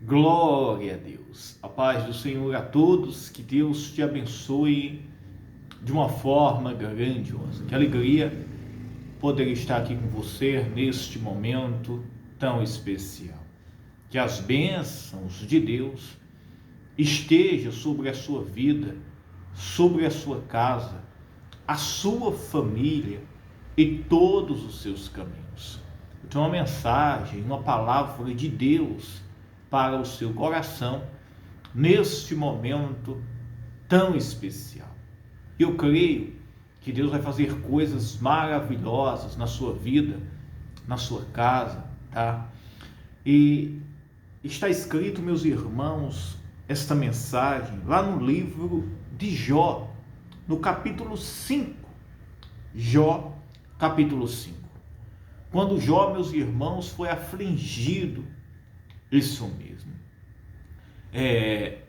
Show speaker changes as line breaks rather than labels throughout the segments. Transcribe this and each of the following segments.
Glória a Deus. A paz do Senhor a todos. Que Deus te abençoe de uma forma grandiosa. Que alegria poder estar aqui com você neste momento tão especial. Que as bênçãos de Deus estejam sobre a sua vida, sobre a sua casa, a sua família e todos os seus caminhos. Eu tenho uma mensagem, uma palavra de Deus para o seu coração neste momento tão especial. Eu creio que Deus vai fazer coisas maravilhosas na sua vida, na sua casa, tá? E está escrito, meus irmãos, esta mensagem lá no livro de Jó, no capítulo 5. Jó, capítulo 5. Quando Jó, meus irmãos, foi afligido, isso mesmo,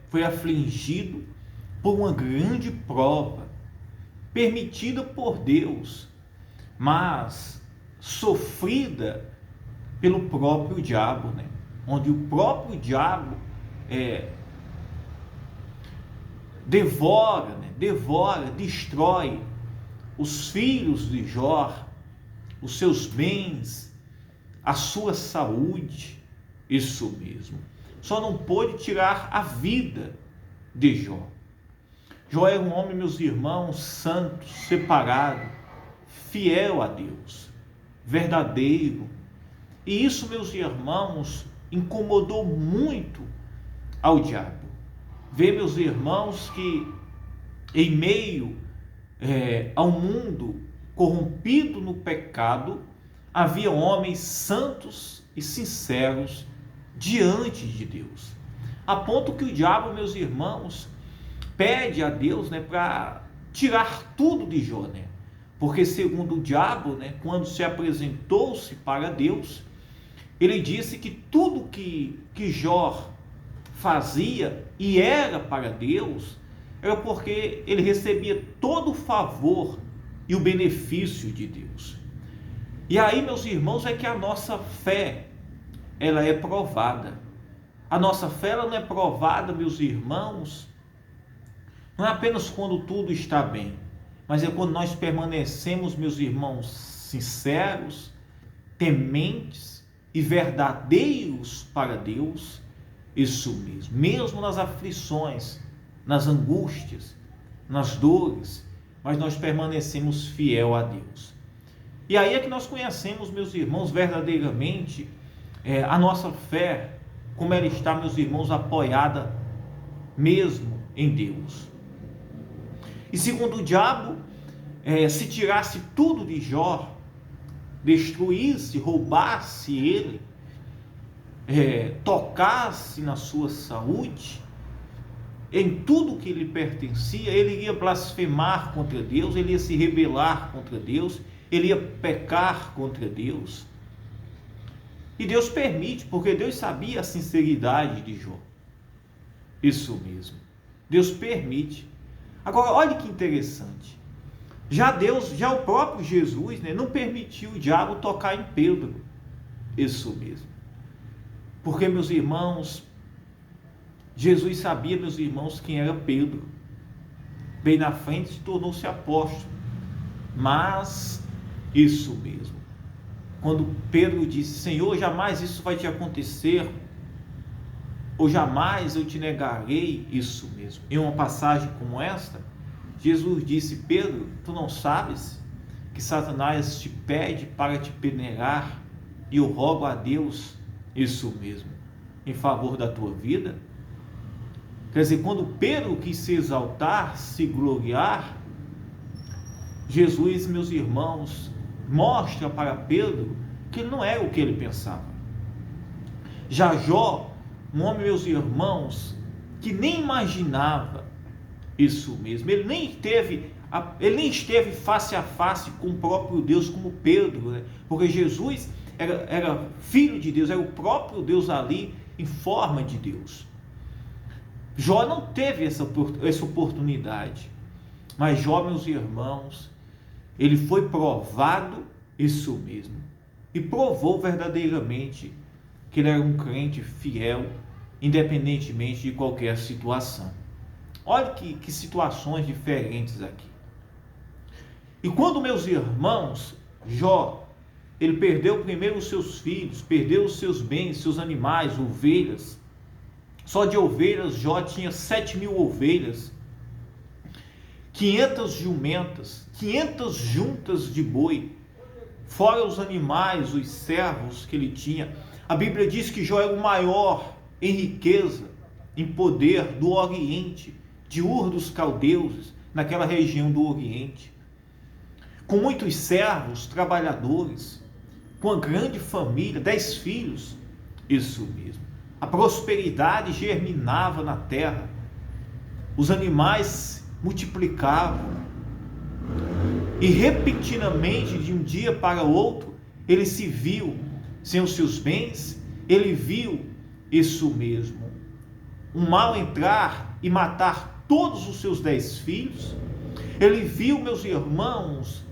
foi afligido por uma grande prova, permitida por Deus, mas sofrida pelo próprio diabo, né? Onde o próprio diabo devora, destrói os filhos de Jó, os seus bens, a sua saúde, isso mesmo. Só não pôde tirar a vida de Jó. Jó era um homem, meus irmãos, santo, separado, fiel a Deus, verdadeiro. E isso, meus irmãos, incomodou muito ao diabo. Vê, meus irmãos, que em meio ao mundo corrompido no pecado, havia homens santos e sinceros diante de Deus. A ponto que o diabo, meus irmãos, pede a Deus, para tirar tudo de Jó, Porque segundo o diabo, quando se apresentou-se para Deus, ele disse que tudo que Jó fazia e era para Deus, era porque ele recebia todo o favor e o benefício de Deus. E aí, meus irmãos, é que a nossa fé, ela é provada. A nossa fé, ela não é provada, meus irmãos, não é apenas quando tudo está bem, mas é quando nós permanecemos, meus irmãos, sinceros, tementes e verdadeiros para Deus. Isso mesmo nas aflições, nas angústias, nas dores, mas nós permanecemos fiel a Deus. E aí é que nós conhecemos, meus irmãos, verdadeiramente a nossa fé, como ela está, meus irmãos, apoiada mesmo em Deus. E segundo o diabo, se tirasse tudo de Jó, destruísse, roubasse ele, tocasse na sua saúde, em tudo que lhe pertencia, ele iria blasfemar contra Deus, ele ia se rebelar contra Deus, ele ia pecar contra Deus. E Deus permite, porque Deus sabia a sinceridade de Jó. Isso mesmo. Deus permite. Agora, olha que interessante. Já o próprio Jesus, não permitiu o diabo tocar em Pedro. Isso mesmo. Porque, meus irmãos, Jesus sabia, meus irmãos, quem era Pedro. Bem na frente se tornou-se apóstolo. Mas, isso mesmo. Quando Pedro disse, Senhor, jamais isso vai te acontecer, ou jamais eu te negarei, isso mesmo. Em uma passagem como esta, Jesus disse, Pedro, tu não sabes que Satanás te pede para te peneirar, e eu rogo a Deus, isso mesmo, em favor da tua vida? Quer dizer, quando Pedro quis se exaltar, se gloriar, Jesus, meus irmãos, mostra para Pedro que ele não é o que ele pensava. Já Jó, um homem, meus irmãos, que nem imaginava isso mesmo, ele nem esteve face a face com o próprio Deus como Pedro, porque Jesus era filho de Deus, era o próprio Deus ali em forma de Deus. Jó não teve essa oportunidade, mas Jó, meus irmãos, ele foi provado, isso mesmo, e provou verdadeiramente que ele era um crente fiel independentemente de qualquer situação. Olha que situações diferentes aqui. E quando, meus irmãos, Jó, ele perdeu primeiro os seus filhos, perdeu os seus bens, seus animais, ovelhas. Só de ovelhas, Jó tinha 7.000 ovelhas, 500 jumentas, 500 juntas de boi, fora os animais, os servos que ele tinha. A Bíblia diz que Jó é o maior em riqueza, em poder do Oriente, de Ur dos Caldeus, naquela região do Oriente, com muitos servos, trabalhadores, com uma grande família, 10 filhos, isso mesmo. A prosperidade germinava na terra, os animais multiplicavam, e repentinamente, de um dia para outro, ele se viu sem os seus bens, ele viu isso mesmo, um mal entrar e matar todos os seus 10 filhos, ele viu, meus irmãos,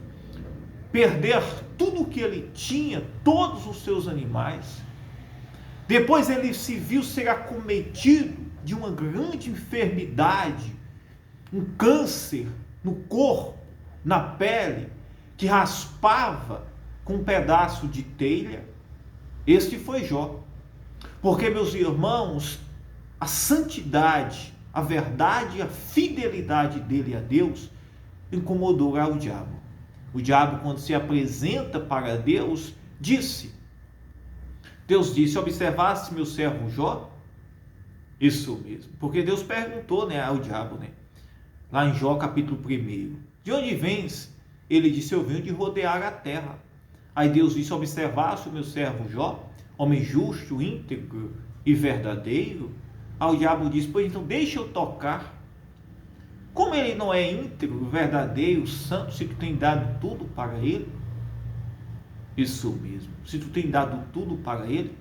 perder tudo o que ele tinha, todos os seus animais. Depois ele se viu ser acometido de uma grande enfermidade, um câncer no corpo, na pele, que raspava com um pedaço de telha. Este foi Jó. Porque, meus irmãos, a santidade, a verdade e a fidelidade dele a Deus incomodou o diabo. O diabo, quando se apresenta para Deus, Deus disse: observaste meu servo Jó? Isso mesmo, porque Deus perguntou, ao diabo, lá em Jó capítulo 1, de onde vens? Ele disse: eu venho de rodear a terra. Aí Deus disse: observaste o meu servo Jó, homem justo, íntegro e verdadeiro? Aí o diabo disse: pois então deixa eu tocar. Como ele não é íntegro, verdadeiro, santo, se tu tem dado tudo para ele? Isso mesmo, se tu tem dado tudo para ele.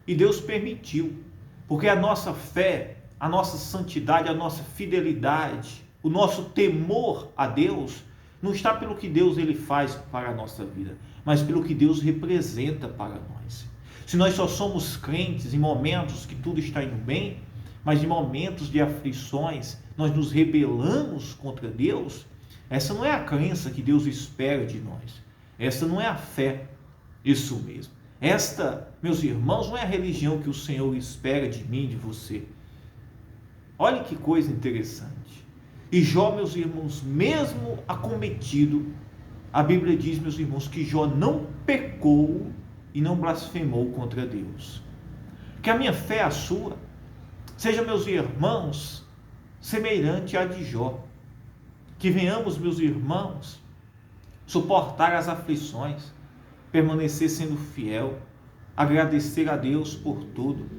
E Deus permitiu, porque a nossa fé, a nossa santidade, a nossa fidelidade, o nosso temor a Deus, não está pelo que Deus ele faz para a nossa vida, mas pelo que Deus representa para nós. Se nós só somos crentes em momentos que tudo está indo bem, mas em momentos de aflições nós nos rebelamos contra Deus, essa não é a crença que Deus espera de nós. Essa não é a fé. Isso mesmo. Esta, meus irmãos, não é a religião que o Senhor espera de mim e de você. Olha que coisa interessante. E Jó, meus irmãos, mesmo acometido, a Bíblia diz, meus irmãos, que Jó não pecou e não blasfemou contra Deus. Que a minha fé, a sua, seja, meus irmãos, semelhante à de Jó. Que venhamos, meus irmãos, suportar as aflições, permanecer sendo fiel, agradecer a Deus por tudo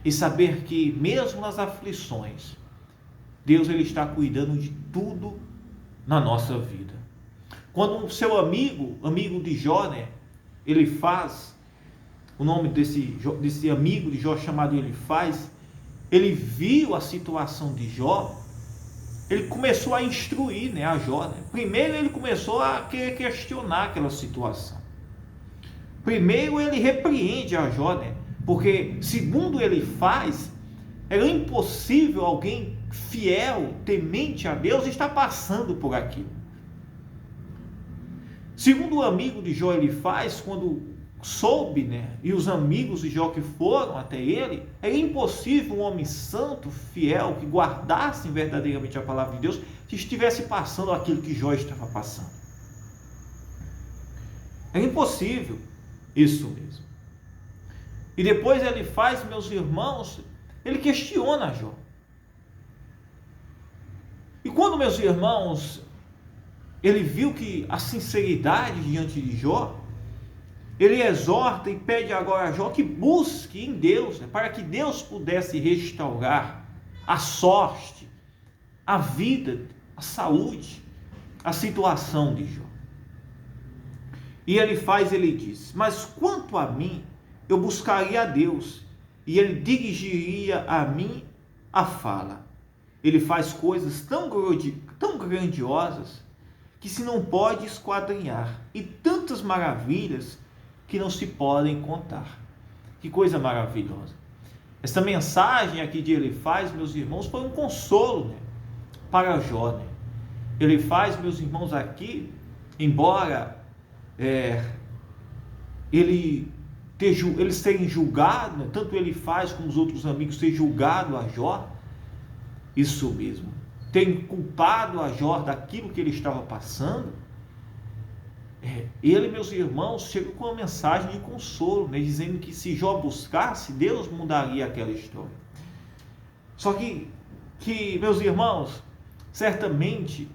e saber que mesmo nas aflições, Deus ele está cuidando de tudo na nossa vida. Quando o seu amigo de Jó, ele faz, o nome desse amigo de Jó chamado Elifaz, ele viu a situação de Jó, ele começou a instruir a Jó. Primeiro ele começou a querer questionar aquela situação. Primeiro ele repreende a Jó, porque segundo ele faz, era impossível alguém fiel, temente a Deus, estar passando por aquilo. Segundo o amigo de Jó ele faz, quando soube, e os amigos de Jó que foram até ele, é impossível um homem santo, fiel, que guardasse verdadeiramente a palavra de Deus, que estivesse passando aquilo que Jó estava passando. É impossível, isso mesmo. E depois ele faz, meus irmãos, ele questiona Jó. E quando, meus irmãos, ele viu que a sinceridade diante de Jó, ele exorta e pede agora a Jó que busque em Deus, para que Deus pudesse restaurar a sorte, a vida, a saúde, a situação de Jó. E ele diz: mas quanto a mim, eu buscaria a Deus, e ele dirigiria a mim a fala. Ele faz coisas tão grandiosas que se não pode esquadrinhar, e tantas maravilhas que não se podem contar. Que coisa maravilhosa. Essa mensagem aqui de Elifaz, meus irmãos, foi um consolo, né, para Jó, né? Elifaz, meus irmãos, aqui, embora eles terem julgado, né, tanto Elifaz como os outros amigos terem julgado a Jó, isso mesmo, terem culpado a Jó daquilo que ele estava passando, ele, meus irmãos, chegou com uma mensagem de consolo, né, dizendo que se Jó buscasse, Deus mudaria aquela história. Só que meus irmãos, certamente,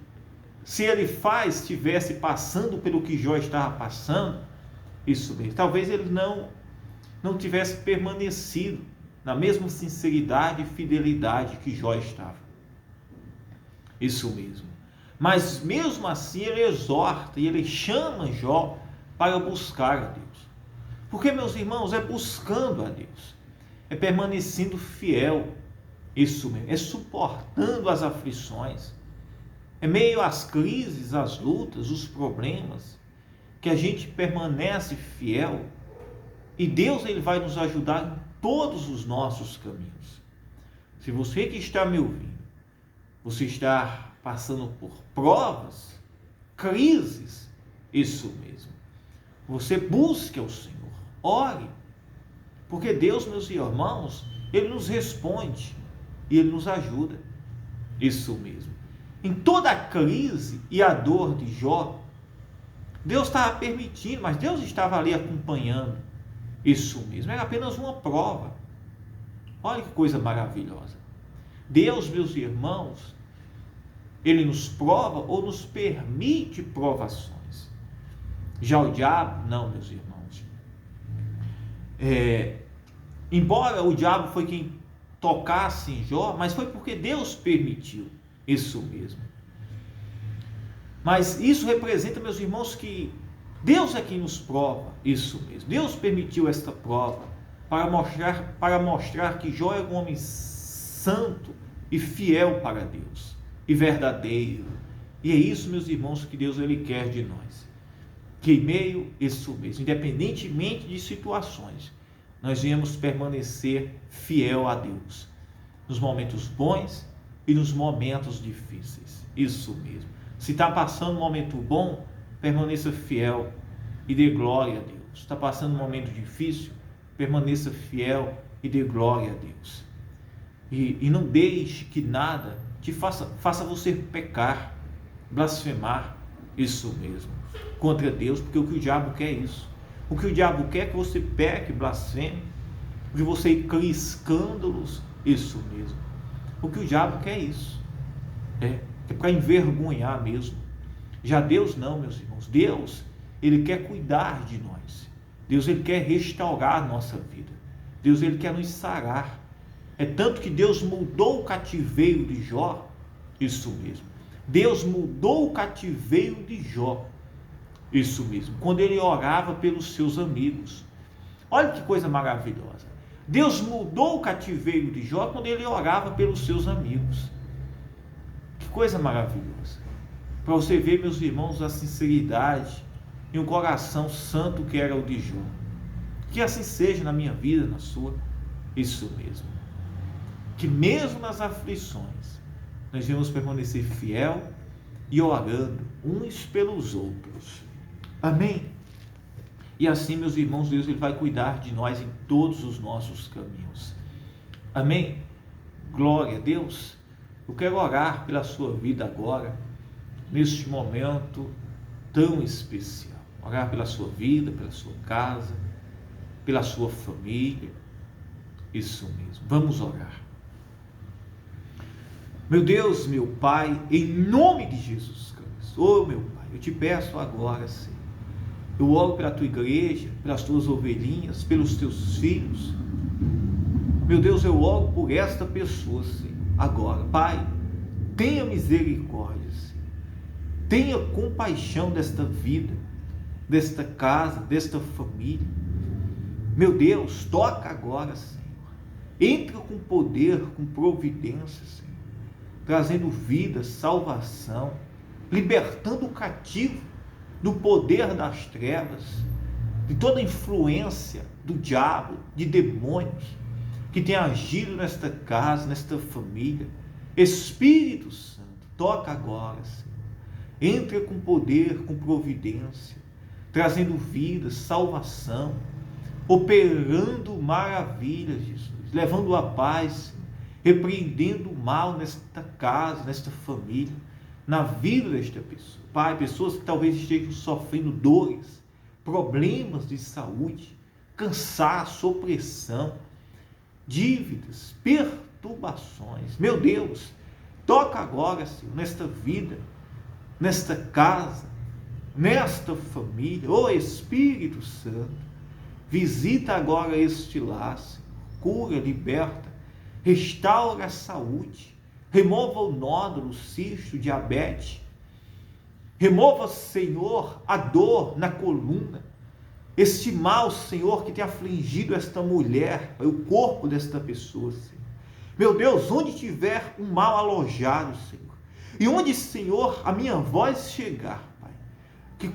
se Elifaz estivesse passando pelo que Jó estava passando, isso mesmo, talvez ele não tivesse permanecido na mesma sinceridade e fidelidade que Jó estava. Isso mesmo. Mas mesmo assim ele exorta e ele chama Jó para buscar a Deus. Porque, meus irmãos, é buscando a Deus, é permanecendo fiel, isso mesmo, é suportando as aflições, é meio às crises, às lutas, os problemas, que a gente permanece fiel, e Deus ele vai nos ajudar em todos os nossos caminhos. Se você que está me ouvindo, você está passando por provas, crises, isso mesmo, você busque ao Senhor, ore, porque Deus, meus irmãos, ele nos responde e ele nos ajuda, isso mesmo. Em toda a crise e a dor de Jó, Deus estava permitindo, mas Deus estava ali acompanhando, isso mesmo, era apenas uma prova. Olha que coisa maravilhosa. Deus, meus irmãos, ele nos prova ou nos permite provações. Já o diabo, não, meus irmãos. Embora o diabo foi quem tocasse em Jó, mas foi porque Deus permitiu, isso mesmo. Mas isso representa, meus irmãos, que Deus é quem nos prova, isso mesmo. Deus permitiu esta prova para mostrar que Jó é um homem santo e fiel para Deus, e verdadeiro. E é isso, meus irmãos, que Deus ele quer de nós. Que em meio, isso mesmo, independentemente de situações, nós venhamos permanecer fiel a Deus, nos momentos bons e nos momentos difíceis, isso mesmo. Se está passando um momento bom, permaneça fiel e dê glória a Deus. Se está passando um momento difícil, permaneça fiel e dê glória a Deus. E não deixe que nada te faça você pecar, blasfemar, isso mesmo, contra Deus, porque o que o diabo quer é isso. O que o diabo quer é que você peque, blasfeme, que você crie escândalos, isso mesmo. O que o diabo quer é isso. É para envergonhar mesmo. Já Deus não, meus irmãos. Deus, ele quer cuidar de nós. Deus, ele quer restaurar a nossa vida. Deus, ele quer nos sarar. É tanto que Deus mudou o cativeiro de Jó, isso mesmo. Deus mudou o cativeiro de Jó, isso mesmo, quando ele orava pelos seus amigos. Olha que coisa maravilhosa. Deus mudou o cativeiro de Jó quando ele orava pelos seus amigos. Que coisa maravilhosa. Para você ver, meus irmãos, a sinceridade e um coração santo que era o de Jó. Que assim seja na minha vida, na sua, isso mesmo. Que mesmo nas aflições, nós devemos permanecer fiel e orando uns pelos outros. Amém? E assim, meus irmãos, Deus ele vai cuidar de nós em todos os nossos caminhos. Amém? Glória a Deus. Eu quero orar pela sua vida agora, neste momento tão especial. Orar pela sua vida, pela sua casa, pela sua família. Isso mesmo. Vamos orar. Meu Deus, meu Pai, em nome de Jesus Cristo, oh meu Pai, eu te peço agora, Senhor, eu oro pela tua igreja, pelas tuas ovelhinhas, pelos teus filhos. Meu Deus, eu oro por esta pessoa, Senhor, agora. Pai, tenha misericórdia, Senhor. Tenha compaixão desta vida, desta casa, desta família. Meu Deus, toca agora, Senhor. Entra com poder, com providência, Senhor, trazendo vida, salvação, libertando o cativo do poder das trevas, de toda influência do diabo, de demônios. que tem agido nesta casa, nesta família. Espírito Santo, toca agora, Senhor. Entra com poder, com providência, trazendo vida, salvação, operando maravilhas, Jesus, levando a paz, Senhor, repreendendo o mal nesta casa, nesta família, na vida desta pessoa. Pai, pessoas que talvez estejam sofrendo dores, problemas de saúde, cansaço, opressão, dívidas, perturbações. Meu Deus, toca agora, Senhor, nesta vida, nesta casa, nesta família. Ô Espírito Santo, visita agora este lar, Senhor. Cura, liberta, restaura a saúde, remova o nódulo, o cisto, o diabetes. Remova, Senhor, a dor na coluna, este mal, Senhor, que tem afligido esta mulher, o corpo desta pessoa, Senhor. Meu Deus, onde tiver um mal alojado, Senhor, e onde, Senhor, a minha voz chegar, Pai, que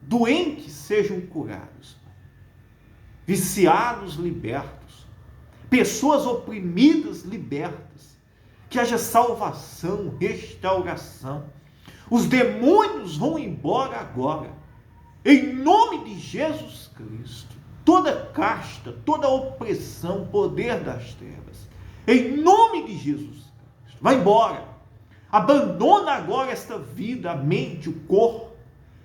doentes sejam curados, Pai, viciados libertos, pessoas oprimidas libertas, que haja salvação, restauração. Os demônios vão embora agora, em nome de Jesus Cristo. Toda casta, toda opressão, poder das trevas, em nome de Jesus Cristo, vai embora. Abandona agora esta vida, a mente, o corpo,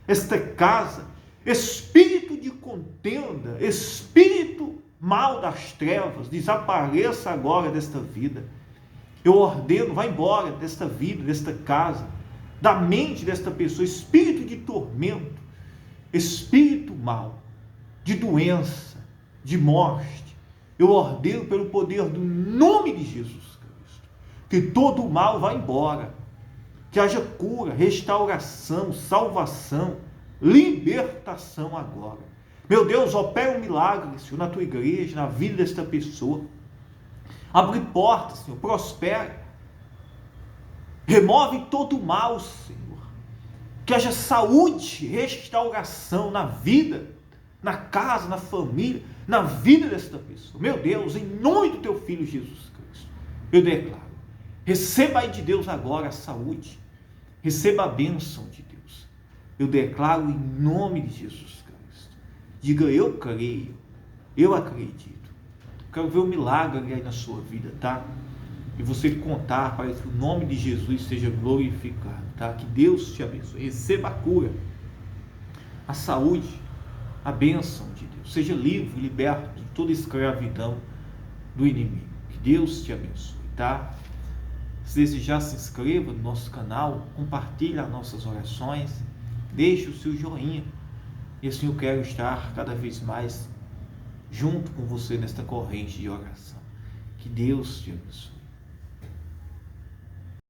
esta casa. Espírito de contenda, espírito mal das trevas, desapareça agora desta vida. Eu ordeno, vai embora desta vida, desta casa, da mente desta pessoa, espírito de tormento, espírito mal, de doença, de morte. Eu ordeno pelo poder do nome de Jesus Cristo, que todo o mal vá embora, que haja cura, restauração, salvação, libertação agora. Meu Deus, opera um milagre, Senhor, na tua igreja, na vida desta pessoa. Abre portas, Senhor, prospera. Remove todo o mal, Senhor. Que haja saúde, restauração na vida, na casa, na família, na vida desta pessoa. Meu Deus, em nome do teu Filho Jesus Cristo, eu declaro. Receba aí de Deus agora a saúde. Receba a bênção de Deus. Eu declaro em nome de Jesus Cristo. Diga, eu creio, eu acredito. Quero ver um milagre aí na sua vida, tá? E você contar para que o nome de Jesus seja glorificado, tá? Que Deus te abençoe. Receba a cura, a saúde, a bênção de Deus. Seja livre, liberto de toda escravidão do inimigo. Que Deus te abençoe, tá? Se desejar, se inscreva no nosso canal, compartilhe as nossas orações, deixe o seu joinha. E assim eu quero estar cada vez mais junto com você nesta corrente de oração. Que Deus te abençoe.